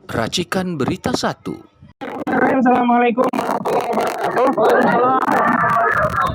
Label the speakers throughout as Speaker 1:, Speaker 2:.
Speaker 1: Racikan Berita 1.
Speaker 2: Assalamualaikum warahmatullahi wabarakatuh.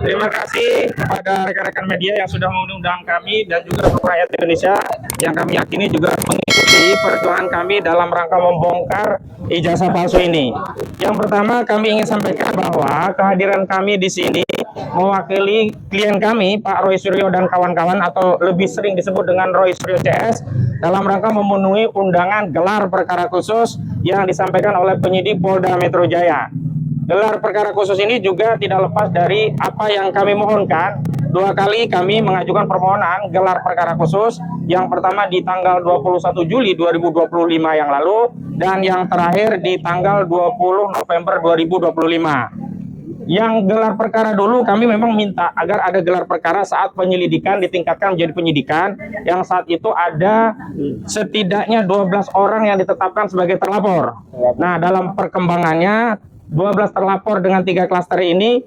Speaker 2: Terima kasih kepada rekan-rekan media yang sudah mengundang kami dan juga untuk rakyat Indonesia yang kami yakini juga mengikuti perjuangan kami dalam rangka membongkar ijazah palsu ini. Yang pertama, kami ingin sampaikan bahwa kehadiran kami di sini mewakili klien kami, Pak Roy Suryo dan kawan-kawan, atau lebih sering disebut dengan Roy Suryo CS, dalam rangka memenuhi undangan gelar perkara khusus yang disampaikan oleh penyidik Polda Metro Jaya. Gelar perkara khusus ini juga tidak lepas dari apa yang kami mohonkan. 2 kali kami mengajukan permohonan gelar perkara khusus. Yang pertama di tanggal 21 Juli 2025 yang lalu, dan yang terakhir di tanggal 20 November 2025. Yang gelar perkara dulu kami memang minta agar ada gelar perkara saat penyelidikan ditingkatkan menjadi penyidikan, yang saat itu ada setidaknya 12 orang yang ditetapkan sebagai terlapor. Nah, dalam perkembangannya 12 terlapor dengan 3 klaster ini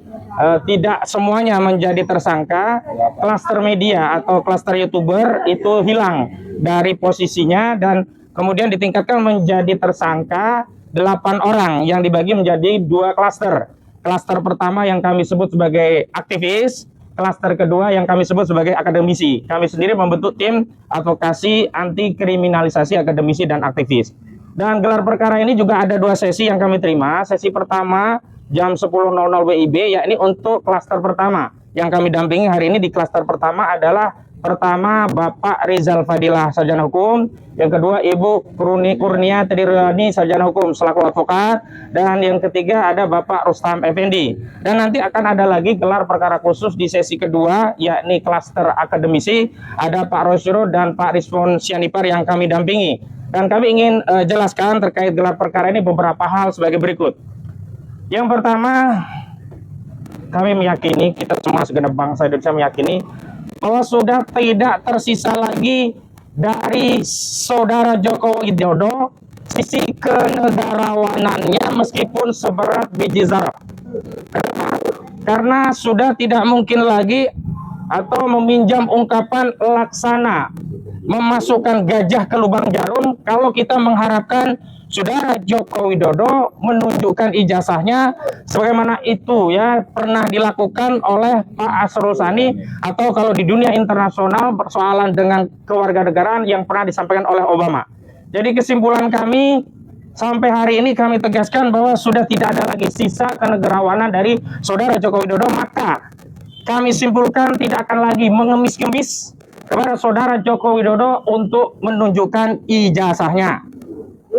Speaker 2: tidak semuanya menjadi tersangka. Klaster media atau klaster YouTuber itu hilang dari posisinya dan kemudian ditingkatkan menjadi tersangka 8 orang yang dibagi menjadi 2 klaster. Klaster pertama yang kami sebut sebagai aktivis, klaster kedua yang kami sebut sebagai akademisi. Kami sendiri membentuk tim advokasi anti kriminalisasi akademisi dan aktivis. Dan gelar perkara ini juga ada 2 sesi yang kami terima. Sesi pertama jam 10.00 WIB, yakni untuk klaster pertama. Yang kami dampingi hari ini di klaster pertama adalah pertama Bapak Rizal Fadilah, sarjana hukum. Yang kedua Ibu Kurnia Tediruani, sarjana hukum selaku advokat. Dan yang ketiga ada Bapak Rustam Effendi. Dan nanti akan ada lagi gelar perkara khusus di sesi kedua, yakni klaster akademisi. Ada Pak Rosyuro dan Pak Rizwan Sianipar yang kami dampingi. Dan kami ingin jelaskan terkait gelar perkara ini beberapa hal sebagai berikut. Yang pertama, kami meyakini, kita semua segenap bangsa Indonesia meyakini bahwa sudah tidak tersisa lagi dari saudara Joko Widodo sisi kenegarawanannya meskipun seberat biji zarah. Karena sudah tidak mungkin lagi atau meminjam ungkapan laksana memasukkan gajah ke lubang jarum kalau kita mengharapkan saudara Joko Widodo menunjukkan ijazahnya sebagaimana itu ya pernah dilakukan oleh Pak Asrul Sani, atau kalau di dunia internasional persoalan dengan kewarganegaraan yang pernah disampaikan oleh Obama. Jadi kesimpulan kami sampai hari ini kami tegaskan bahwa sudah tidak ada lagi sisa kenegarawanan dari saudara Joko Widodo, maka kami simpulkan tidak akan lagi mengemis-ngemis kepada saudara Joko Widodo untuk menunjukkan ijazahnya.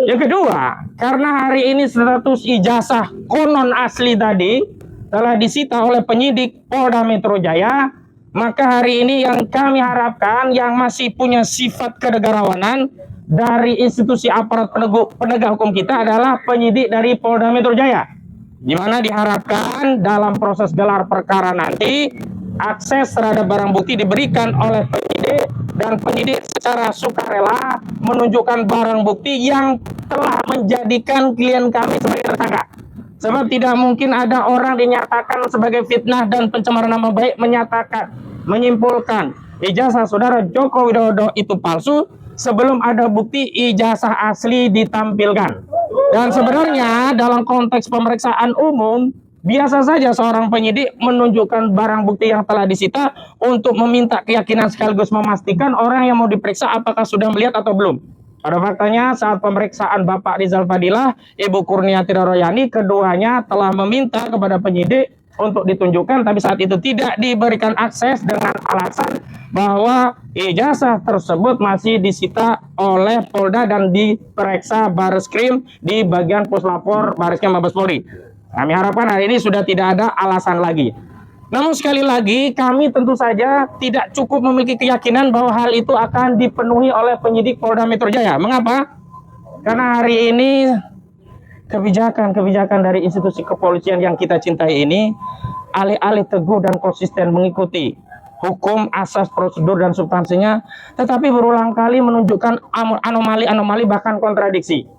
Speaker 2: Yang kedua, karena hari ini status ijazah konon asli tadi telah disita oleh penyidik Polda Metro Jaya, maka hari ini yang kami harapkan yang masih punya sifat kenegarawanan dari institusi aparat penegak hukum kita adalah penyidik dari Polda Metro Jaya, di mana diharapkan dalam proses gelar perkara nanti akses terhadap barang bukti diberikan oleh penyidik, dan penyidik secara sukarela menunjukkan barang bukti yang telah menjadikan klien kami sebagai tersangka. Sebab tidak mungkin ada orang dinyatakan sebagai fitnah dan pencemaran nama baik menyimpulkan ijazah saudara Joko Widodo itu palsu sebelum ada bukti ijazah asli ditampilkan. Dan sebenarnya dalam konteks pemeriksaan umum biasa saja seorang penyidik menunjukkan barang bukti yang telah disita untuk meminta keyakinan sekaligus memastikan orang yang mau diperiksa apakah sudah melihat atau belum. Pada faktanya saat pemeriksaan Bapak Rizal Fadilah, Ibu Kurnia Tediruani, keduanya telah meminta kepada penyidik untuk ditunjukkan, tapi saat itu tidak diberikan akses dengan alasan bahwa ijazah tersebut masih disita oleh Polda dan diperiksa Bareskrim di bagian Puslapor Bareskrim Mabes Polri. Kami harapkan hari ini sudah tidak ada alasan lagi. Namun sekali lagi kami tentu saja tidak cukup memiliki keyakinan bahwa hal itu akan dipenuhi oleh penyidik Polda Metro Jaya. Mengapa? Karena hari ini kebijakan dari institusi kepolisian yang kita cintai ini alih-alih teguh dan konsisten mengikuti hukum, asas, prosedur, dan substansinya, tetapi berulang kali menunjukkan anomali-anomali bahkan kontradiksi.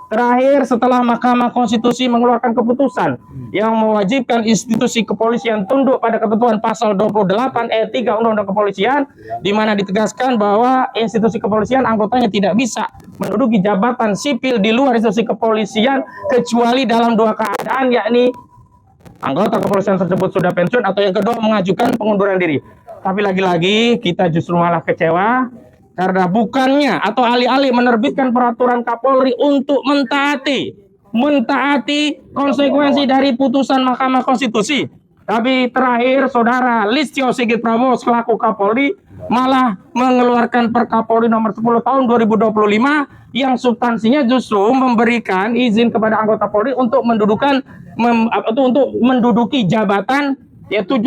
Speaker 2: Terakhir, setelah Mahkamah Konstitusi mengeluarkan keputusan yang mewajibkan institusi kepolisian tunduk pada ketentuan pasal 28 ayat 3 Undang-Undang Kepolisian, di mana ditegaskan bahwa institusi kepolisian anggotanya tidak bisa menduduki jabatan sipil di luar institusi kepolisian kecuali dalam dua keadaan, yakni anggota kepolisian tersebut sudah pensiun atau yang kedua mengajukan pengunduran diri. Tapi lagi-lagi kita justru malah kecewa karena bukannya atau alih-alih menerbitkan peraturan Kapolri untuk mentaati konsekuensi dari putusan Mahkamah Konstitusi. Tapi terakhir Saudara Listio Sigit Prabowo selaku Kapolri malah mengeluarkan Perkapolri nomor 10 tahun 2025 yang substansinya justru memberikan izin kepada anggota Polri untuk menduduki jabatan ya 17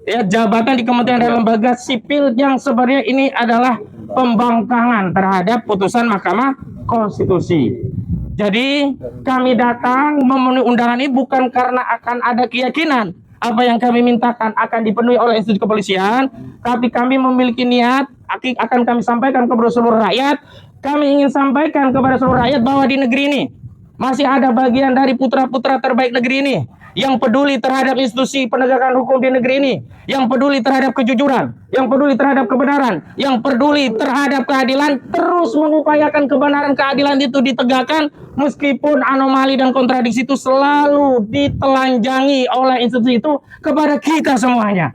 Speaker 2: ya jabatan di kementerian dan lembaga sipil yang sebenarnya ini adalah pembangkangan terhadap putusan Mahkamah Konstitusi. Jadi kami datang memenuhi undangan ini bukan karena akan ada keyakinan apa yang kami mintakan akan dipenuhi oleh institusi kepolisian, tapi kami memiliki niat akan kami sampaikan kepada seluruh rakyat. Kami ingin sampaikan kepada seluruh rakyat bahwa di negeri ini masih ada bagian dari putra-putra terbaik negeri ini yang peduli terhadap institusi penegakan hukum di negeri ini, yang peduli terhadap kejujuran, yang peduli terhadap kebenaran, yang peduli terhadap keadilan, terus mengupayakan kebenaran keadilan itu ditegakkan meskipun anomali dan kontradiksi itu selalu ditelanjangi oleh institusi itu kepada kita semuanya.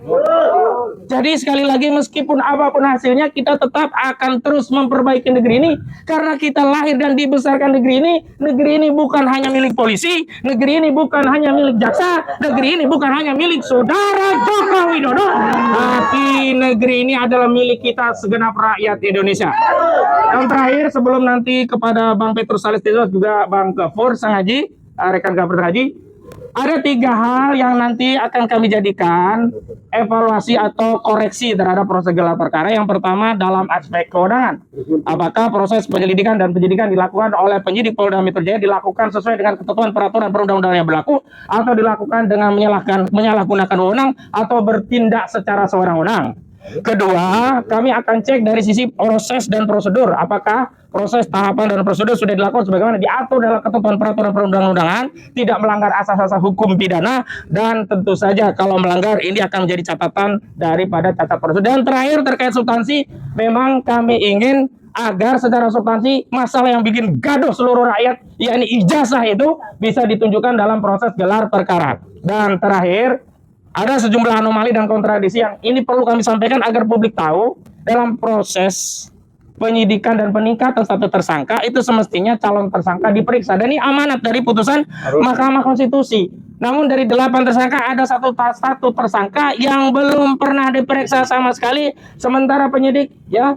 Speaker 2: Jadi sekali lagi meskipun apapun hasilnya kita tetap akan terus memperbaiki negeri ini karena kita lahir dan dibesarkan negeri ini. Negeri ini bukan hanya milik polisi, negeri ini bukan hanya milik jaksa, negeri ini bukan hanya milik Saudara Joko Widodo, tapi negeri ini adalah milik kita segenap rakyat Indonesia. Yang terakhir sebelum nanti kepada Bang Petrus Salestino juga Bang Gafur Sangaji, rekan Gafur Sangaji, ada 3 hal yang nanti akan kami jadikan evaluasi atau koreksi terhadap proses gelar perkara. Yang pertama dalam aspek kewenangan. Apakah proses penyelidikan dan penyidikan dilakukan oleh penyidik Polda Metro Jaya dilakukan sesuai dengan ketentuan peraturan perundang-undangan yang berlaku atau dilakukan dengan menyalahgunakan wewenang atau bertindak secara sewenang-wenang. Kedua, kami akan cek dari sisi proses dan prosedur. Apakah proses, tahapan, dan prosedur sudah dilakukan sebagaimana diatur dalam ketentuan peraturan perundang-undangan, tidak melanggar asas-asas hukum pidana, dan tentu saja kalau melanggar ini akan menjadi catatan daripada cacat prosedur. Dan terakhir terkait substansi, memang kami ingin agar secara substansi masalah yang bikin gaduh seluruh rakyat, yakni ijazah itu bisa ditunjukkan dalam proses gelar perkara. Dan terakhir, ada sejumlah anomali dan kontradiksi yang ini perlu kami sampaikan agar publik tahu. Dalam proses penyidikan dan peningkatan status tersangka itu semestinya calon tersangka diperiksa, dan ini amanat dari putusan Mahkamah Konstitusi. Namun dari 8 tersangka ada satu tersangka yang belum pernah diperiksa sama sekali, sementara penyidik ya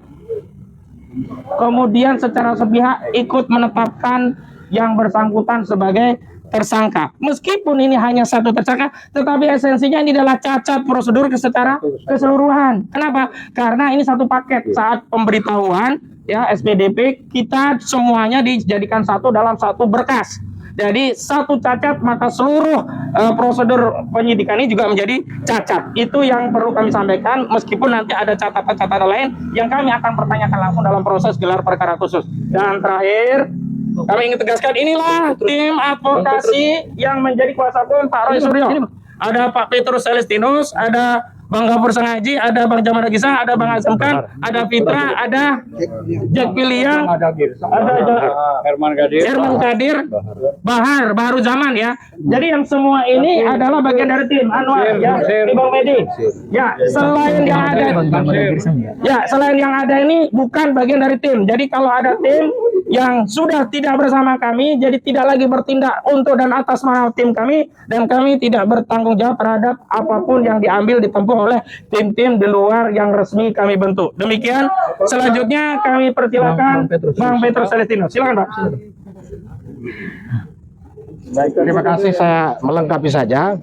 Speaker 2: kemudian secara sepihak ikut menetapkan yang bersangkutan sebagai tersangka. Meskipun ini hanya satu tersangka, tetapi esensinya ini adalah cacat prosedur secara keseluruhan. Kenapa? Karena ini satu paket. Saat pemberitahuan ya SPDP kita semuanya dijadikan satu dalam satu berkas. Jadi satu cacat maka seluruh prosedur penyidikan ini juga menjadi cacat. Itu yang perlu kami sampaikan, meskipun nanti ada catatan-catatan lain yang kami akan pertanyakan langsung dalam proses gelar perkara khusus. Dan terakhir, kami ingin tegaskan inilah tim advokasi yang menjadi kuasa hukum Pak Roy Suryo. Ada Pak Petrus Celestinus, ada Bang Gafur Sangaji, ada Bang Jamal Gisa, ada Bang Azam Khan, ada Fitra, ada Jack Piliang, ada Herman Kadir, Baharu Zaman ya. Jadi yang semua ini adalah bagian dari tim Anwar ya, Bang Medi. Ya, selain yang ada ini bukan bagian dari tim. Jadi kalau ada tim yang sudah tidak bersama kami, jadi tidak lagi bertindak untuk dan atas nama tim kami, dan kami tidak bertanggung jawab terhadap apapun yang diambil ditempuh oleh tim-tim di luar yang resmi kami bentuk. Demikian, selanjutnya kami persilakan Bang Petrus Celestino. Silakan Pak.
Speaker 3: Baik, terima kasih. Saya melengkapi saja.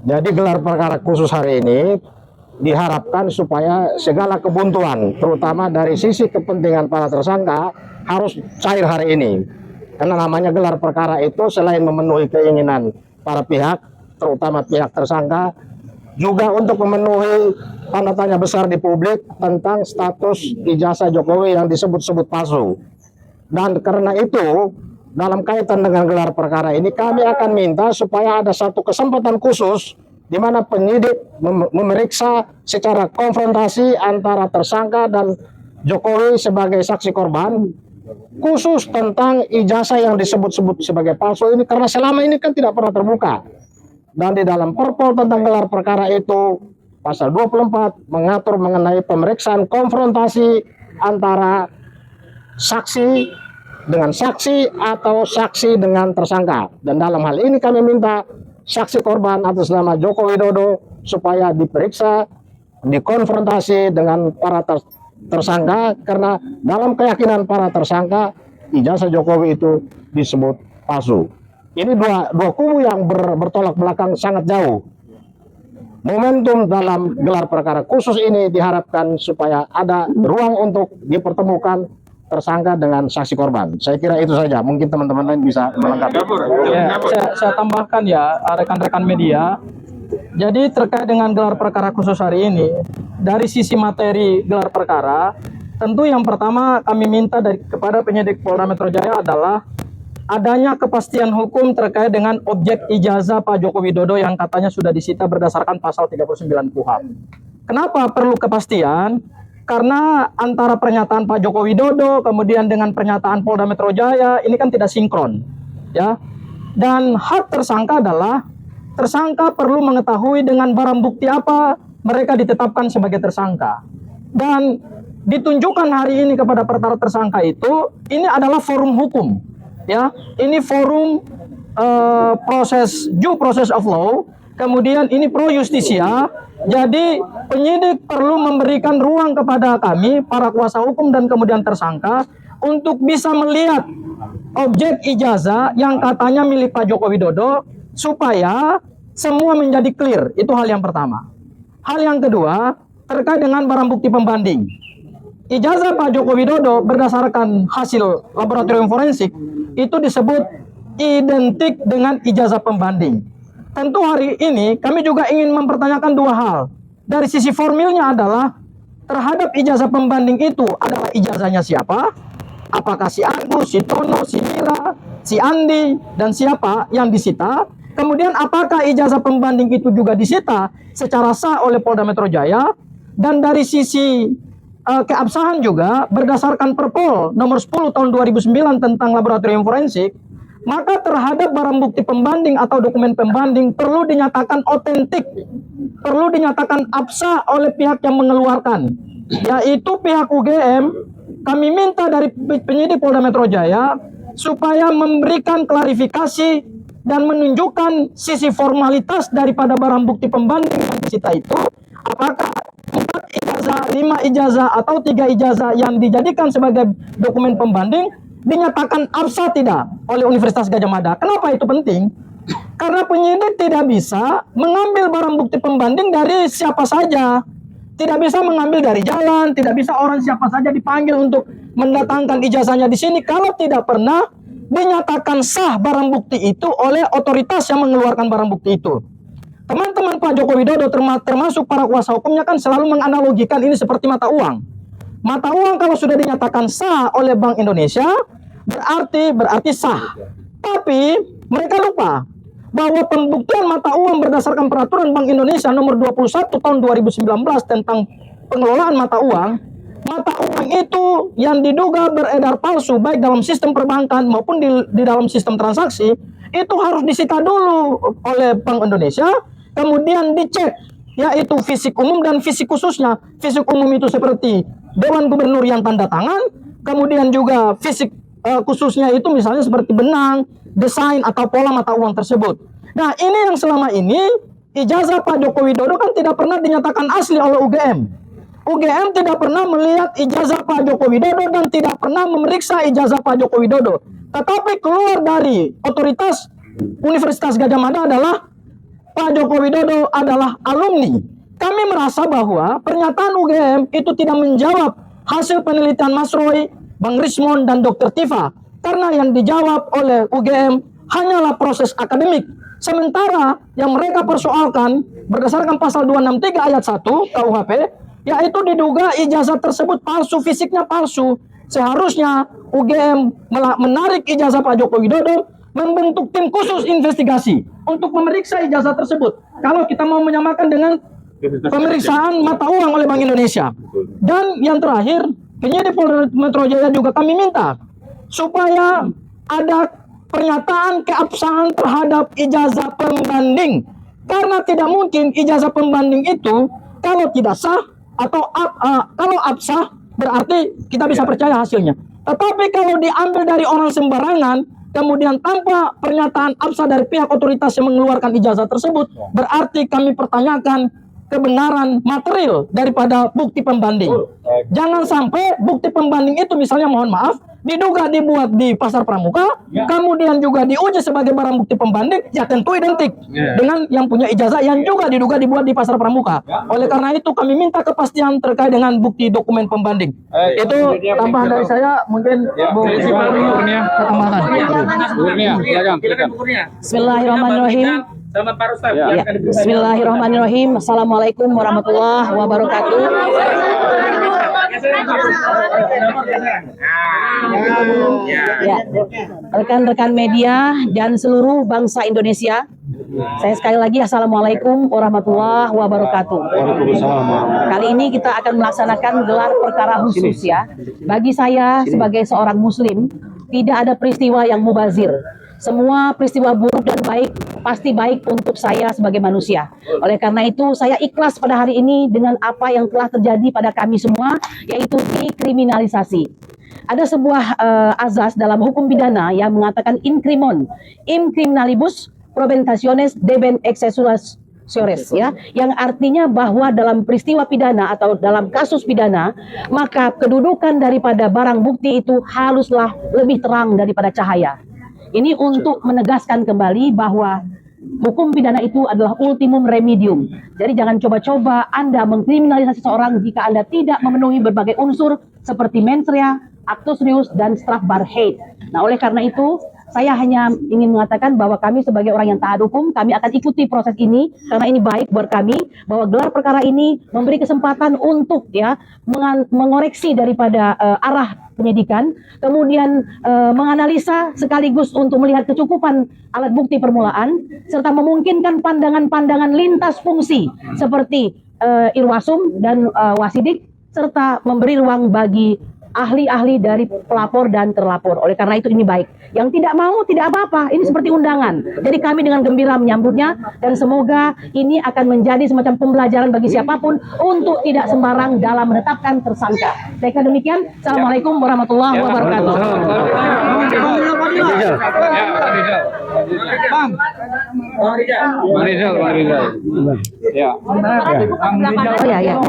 Speaker 3: Jadi gelar perkara khusus hari ini diharapkan supaya segala kebuntuan, terutama dari sisi kepentingan para tersangka, harus cair hari ini. Karena namanya gelar perkara itu selain memenuhi keinginan para pihak, terutama pihak tersangka, juga untuk memenuhi tanda tanya besar di publik tentang status ijazah Jokowi yang disebut-sebut palsu. Dan karena itu, dalam kaitan dengan gelar perkara ini, kami akan minta supaya ada satu kesempatan khusus di mana penyidik memeriksa secara konfrontasi antara tersangka dan Jokowi sebagai saksi korban, khusus tentang ijazah yang disebut-sebut sebagai palsu ini, karena selama ini kan tidak pernah terbuka. Dan di dalam Perpol tentang gelar perkara itu pasal 24 mengatur mengenai pemeriksaan konfrontasi antara saksi dengan saksi atau saksi dengan tersangka. Dan dalam hal ini kami minta saksi korban atas nama Joko Widodo supaya diperiksa, dikonfrontasi dengan para tersangka, karena dalam keyakinan para tersangka ijazah Jokowi itu disebut palsu. Ini dua kubu yang bertolak belakang sangat jauh. Momentum dalam gelar perkara khusus ini diharapkan supaya ada ruang untuk dipertemukan tersangka dengan saksi korban. Saya kira itu saja. Mungkin teman-teman lain bisa melengkapi.
Speaker 4: Ya, saya tambahkan ya, rekan-rekan media. Jadi terkait dengan gelar perkara khusus hari ini, dari sisi materi gelar perkara, tentu yang pertama kami minta kepada penyidik Polda Metro Jaya adalah adanya kepastian hukum terkait dengan objek ijazah Pak Joko Widodo yang katanya sudah disita berdasarkan pasal 39 KUHP. Kenapa perlu kepastian? Karena antara pernyataan Pak Joko Widodo kemudian dengan pernyataan Polda Metro Jaya ini kan tidak sinkron, ya. Dan hak tersangka adalah tersangka perlu mengetahui dengan barang bukti apa mereka ditetapkan sebagai tersangka. Dan ditunjukkan hari ini kepada para tersangka itu, ini adalah forum hukum, ya. Ini forum proses due process of law. Kemudian ini pro justisia, jadi penyidik perlu memberikan ruang kepada kami, para kuasa hukum dan kemudian tersangka, untuk bisa melihat objek ijazah yang katanya milik Pak Joko Widodo, supaya semua menjadi clear. Itu hal yang pertama. Hal yang kedua, terkait dengan barang bukti pembanding. Ijazah Pak Joko Widodo berdasarkan hasil laboratorium forensik, itu disebut identik dengan ijazah pembanding. Tentu hari ini kami juga ingin mempertanyakan dua hal. Dari sisi formilnya adalah terhadap ijazah pembanding itu adalah ijazahnya siapa? Apakah si Agus, si Tono, si Mira, si Andi, dan siapa yang disita? Kemudian apakah ijazah pembanding itu juga disita secara sah oleh Polda Metro Jaya? Dan dari sisi keabsahan juga berdasarkan Perpol nomor 10 tahun 2009 tentang laboratorium forensik, maka terhadap barang bukti pembanding atau dokumen pembanding perlu dinyatakan otentik, perlu dinyatakan absah oleh pihak yang mengeluarkan, yaitu pihak UGM. Kami minta dari penyidik Polda Metro Jaya supaya memberikan klarifikasi dan menunjukkan sisi formalitas daripada barang bukti pembanding yang disita itu, apakah 4 ijazah, 5 ijazah, atau 3 ijazah yang dijadikan sebagai dokumen pembanding dinyatakan absah tidak oleh Universitas Gadjah Mada. Kenapa itu penting? Karena penyidik tidak bisa mengambil barang bukti pembanding dari siapa saja. Tidak bisa mengambil dari jalan, tidak bisa orang siapa saja dipanggil untuk mendatangkan ijazahnya di sini kalau tidak pernah dinyatakan sah barang bukti itu oleh otoritas yang mengeluarkan barang bukti itu. Teman-teman Pak Joko Widodo termasuk para kuasa hukumnya kan selalu menganalogikan ini seperti mata uang. Mata uang kalau sudah dinyatakan sah oleh Bank Indonesia berarti sah. Tapi mereka lupa bahwa pembuktian mata uang berdasarkan peraturan Bank Indonesia nomor 21 tahun 2019 tentang pengelolaan mata uang itu yang diduga beredar palsu baik dalam sistem perbankan maupun di dalam sistem transaksi, itu harus disita dulu oleh Bank Indonesia, kemudian dicek, yaitu fisik umum dan fisik khususnya. Fisik umum itu seperti Dewan Gubernur yang tanda tangan, kemudian juga fisik khususnya itu misalnya seperti benang, desain atau pola mata uang tersebut. Nah, ini yang selama ini ijazah Pak Joko Widodo kan tidak pernah dinyatakan asli oleh UGM. UGM tidak pernah melihat ijazah Pak Joko Widodo dan tidak pernah memeriksa ijazah Pak Joko Widodo. Tetapi keluar dari otoritas Universitas Gadjah Mada adalah Pak Joko Widodo adalah alumni. Kami merasa bahwa pernyataan UGM itu tidak menjawab hasil penelitian Mas Roy, Bang Rismon, dan Dr. Tifa. Karena yang dijawab oleh UGM hanyalah proses akademik. Sementara yang mereka persoalkan berdasarkan pasal 263 ayat 1 KUHP, yaitu diduga ijazah tersebut palsu, fisiknya palsu. Seharusnya UGM menarik ijazah Pak Joko Widodo, membentuk tim khusus investigasi untuk memeriksa ijazah tersebut. Kalau kita mau menyamakan dengan pemeriksaan mata uang oleh Bank Indonesia. Dan yang terakhir, penyidik Polda Metro Jaya juga kami minta supaya ada pernyataan keabsahan terhadap ijazah pembanding. Karena tidak mungkin ijazah pembanding itu kalau tidak sah atau kalau absah berarti kita bisa percaya hasilnya. Tetapi kalau diambil dari orang sembarangan, kemudian tanpa pernyataan absah dari pihak otoritas yang mengeluarkan ijazah tersebut, berarti kami pertanyakan kebenaran material daripada bukti pembanding. Jangan sampai bukti pembanding itu misalnya mohon maaf diduga dibuat di pasar pramuka, kemudian juga diuji sebagai barang bukti pembanding, ya tentu identik dengan yang punya ijazah yang juga diduga dibuat di pasar pramuka. Oleh karena itu kami minta kepastian terkait dengan bukti dokumen pembanding. Itu tambahan dari saya, mungkin Bu Kurnia tambahkan.
Speaker 5: Bismillahirrahmanirrahim.
Speaker 2: Sama Pak Rustam.
Speaker 5: Ya. Bismillahirrahmanirrahim. Assalamualaikum warahmatullahi wabarakatuh. Ya, rekan-rekan media dan seluruh bangsa Indonesia, saya sekali lagi Assalamualaikum warahmatullahi wabarakatuh. Kali ini kita akan melaksanakan gelar perkara khusus ya. Bagi saya sebagai seorang muslim, tidak ada peristiwa yang mubazir. Semua peristiwa buruk dan baik pasti baik untuk saya sebagai manusia. Oleh karena itu saya ikhlas pada hari ini dengan apa yang telah terjadi pada kami semua, yaitu dekriminalisasi. Ada sebuah azas dalam hukum pidana yang mengatakan in criminalibus probentationes debent excessuas ya, yang artinya bahwa dalam peristiwa pidana atau dalam kasus pidana, maka kedudukan daripada barang bukti itu haruslah lebih terang daripada cahaya. Ini untuk menegaskan kembali bahwa hukum pidana itu adalah ultimum remedium. Jadi jangan coba-coba Anda mengkriminalisasi seseorang jika Anda tidak memenuhi berbagai unsur seperti mens rea, actus reus, dan strafbarheid. Nah, oleh karena itu saya hanya ingin mengatakan bahwa kami sebagai orang yang taat hukum, kami akan ikuti proses ini karena ini baik buat kami, bahwa gelar perkara ini memberi kesempatan untuk ya mengoreksi daripada arah penyidikan, kemudian menganalisa sekaligus untuk melihat kecukupan alat bukti permulaan, serta memungkinkan pandangan-pandangan lintas fungsi seperti irwasum dan wasidik, serta memberi ruang bagi ahli-ahli dari pelapor dan terlapor. Oleh karena itu ini baik. Yang tidak mau tidak apa-apa, ini seperti undangan. Jadi kami dengan gembira menyambutnya dan semoga ini akan menjadi semacam pembelajaran bagi siapapun untuk tidak sembarang dalam menetapkan tersangka. Saya kira demikian. Assalamualaikum warahmatullahi wabarakatuh.
Speaker 2: Bang Rizal. Ya.
Speaker 5: Oh ya, ya.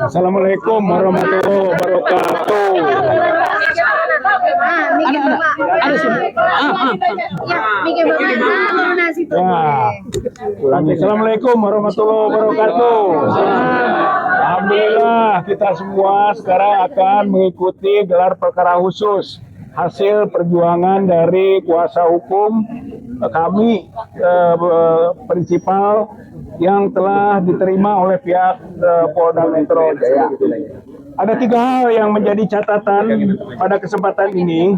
Speaker 3: Assalamualaikum warahmatullahi wabarakatuh. Assalamualaikum warahmatullahi wabarakatuh. Alhamdulillah kita semua sekarang akan mengikuti gelar perkara khusus hasil perjuangan dari kuasa hukum kami prinsipal yang telah diterima oleh pihak Polda Metro Jaya. Ada 3 hal yang menjadi catatan pada kesempatan ini.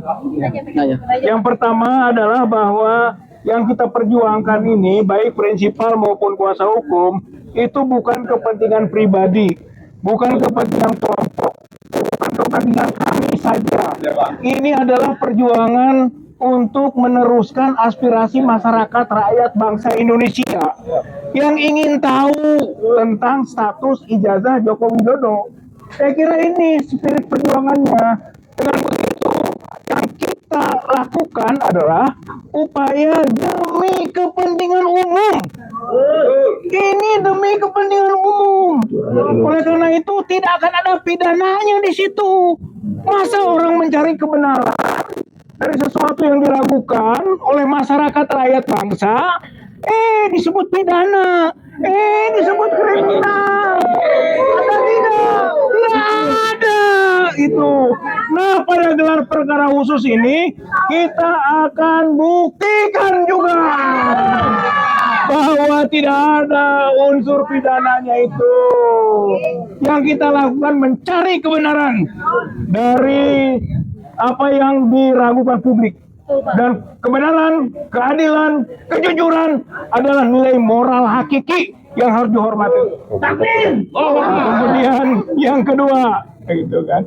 Speaker 3: Yang pertama adalah bahwa yang kita perjuangkan ini, baik prinsipal maupun kuasa hukum, itu bukan kepentingan pribadi, bukan kepentingan kelompok, bukan kepentingan kami saja. Ini adalah perjuangan untuk meneruskan aspirasi masyarakat rakyat bangsa Indonesia yang ingin tahu tentang status ijazah Joko Widodo. Saya kira ini spirit perjuangannya. Dengan begitu, yang kita lakukan adalah upaya demi kepentingan umum. Ini demi kepentingan umum. Oleh karena itu tidak akan ada pidananya di situ. Masa orang mencari kebenaran dari sesuatu yang diragukan oleh masyarakat rakyat bangsa, disebut pidana, disebut kriminal. Ada tidak? Tidak ada itu. Nah, pada gelar perkara khusus ini kita akan buktikan juga bahwa tidak ada unsur pidananya itu. Yang kita lakukan mencari kebenaran dari apa yang diragukan publik. Dan kebenaran, keadilan, kejujuran adalah nilai moral hakiki
Speaker 6: yang harus dihormati. Nah, kemudian yang kedua, gitu kan,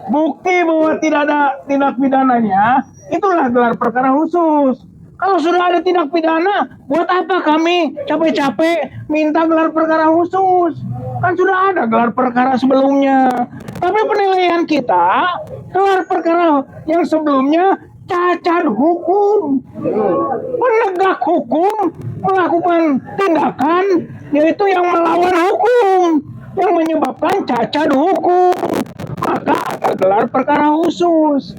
Speaker 6: bukti bahwa tidak ada tindak pidananya, itulah gelar perkara khusus. Kalau sudah ada tindak pidana, buat apa kami capek-capek minta gelar perkara khusus? Kan sudah ada gelar perkara sebelumnya. Tapi penilaian kita, gelar perkara yang sebelumnya cacat hukum. Penegak hukum melakukan tindakan yaitu yang melawan hukum, yang menyebabkan cacat hukum. Maka ada gelar perkara khusus.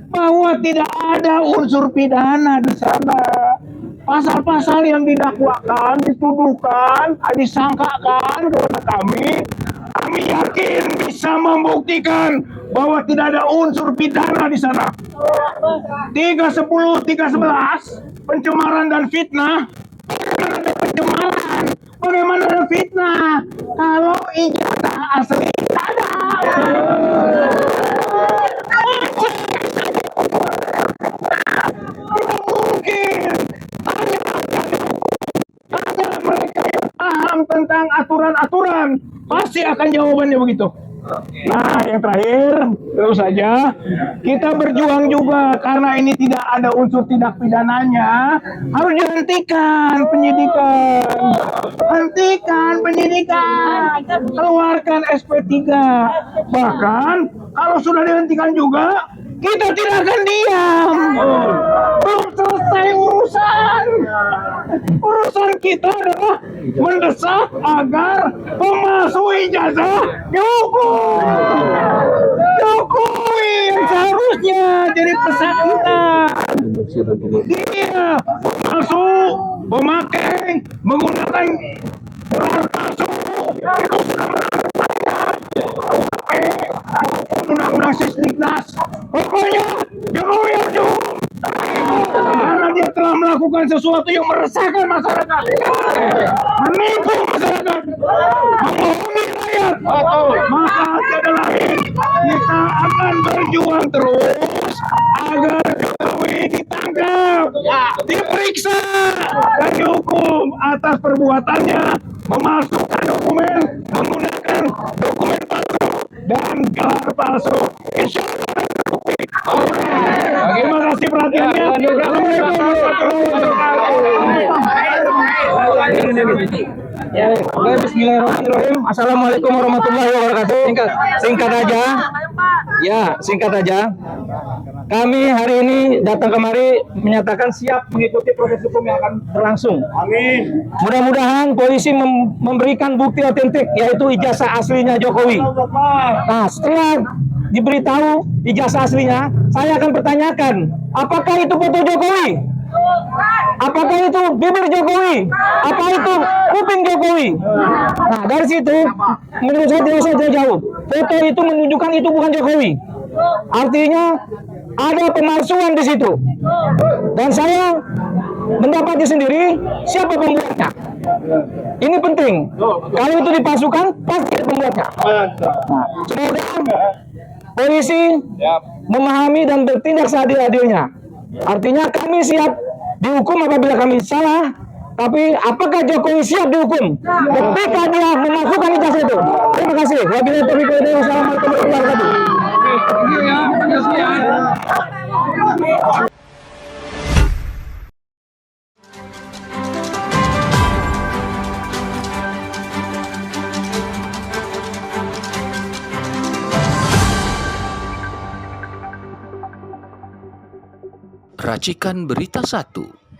Speaker 6: Bahwa tidak ada unsur pidana di sana. Pasal-pasal yang didakwakan, dituduhkan, disangkakan kepada kami yakin bisa membuktikan bahwa tidak ada unsur pidana di sana. 310, 311, pencemaran dan fitnah. Bagaimana ada pencemaran? Bagaimana ada fitnah? Kalau ijazah asli tidak ada. Tidak mungkin. Ada mereka yang paham tentang aturan-aturan, pasti akan jawabannya begitu. Nah, yang terakhir, terus saja kita berjuang juga karena ini tidak ada unsur tindak pidananya, harus dihentikan penyidikan. Hentikan penyidikan, keluarkan SP3. Bahkan kalau sudah dihentikan juga, kita tidak akan diam. Belum selesai urusan. Urusan kita adalah mendesak agar pemalsu ijazah dihukum. Jokowi yang seharusnya jadi pesakitan. Dia pemalsu, pemakai, menggunakan gelar palsu. Itu sudah undang-undang Sisdiknas. Pokoknya Jokowi harus dihukum karena dia telah melakukan sesuatu yang meresahkan masyarakat, menipu masyarakat, membohongi rakyat. Maka tiada lain, kita akan berjuang terus agar Jokowi ditangkap, diperiksa dan dihukum atas perbuatannya memasukkan dokumen, menggunakan dokumen palsu dan gelar palsu. Insya Allah. Terima kasih perhatiannya.
Speaker 4: Bismillahirrahmanirrahim. Assalamualaikum warahmatullahi wabarakatuh. Singkat aja. Ya, singkat aja. Kami hari ini datang kemari menyatakan siap mengikuti proses hukum yang akan berlangsung. Amin. Mudah-mudahan polisi memberikan bukti otentik, yaitu ijazah aslinya Jokowi. Nah, setelah diberitahu ijazah aslinya, saya akan pertanyakan, apakah itu foto Jokowi? Apakah itu bibir Jokowi? Apa itu kuping Jokowi? Nah, dari situ menurut saya tidak usah jauh. Foto itu menunjukkan itu bukan Jokowi. Artinya ada pemalsuan di situ. Dan saya mendapati sendiri siapa pembuatnya. Ini penting. Kalau itu dipalsukan, pasti pembuatnya. Nah, semoga polisi memahami dan bertindak seadil-adilnya. Artinya kami siap dihukum apabila kami salah, tapi apakah Jokowi siap dihukum ketika dia memasukkan ijazah itu? Terima kasih. Wabillahi taufiq wal hidayah. Wassalamualaikum warahmatullahi wabarakatuh.
Speaker 1: Racikan Berita 1.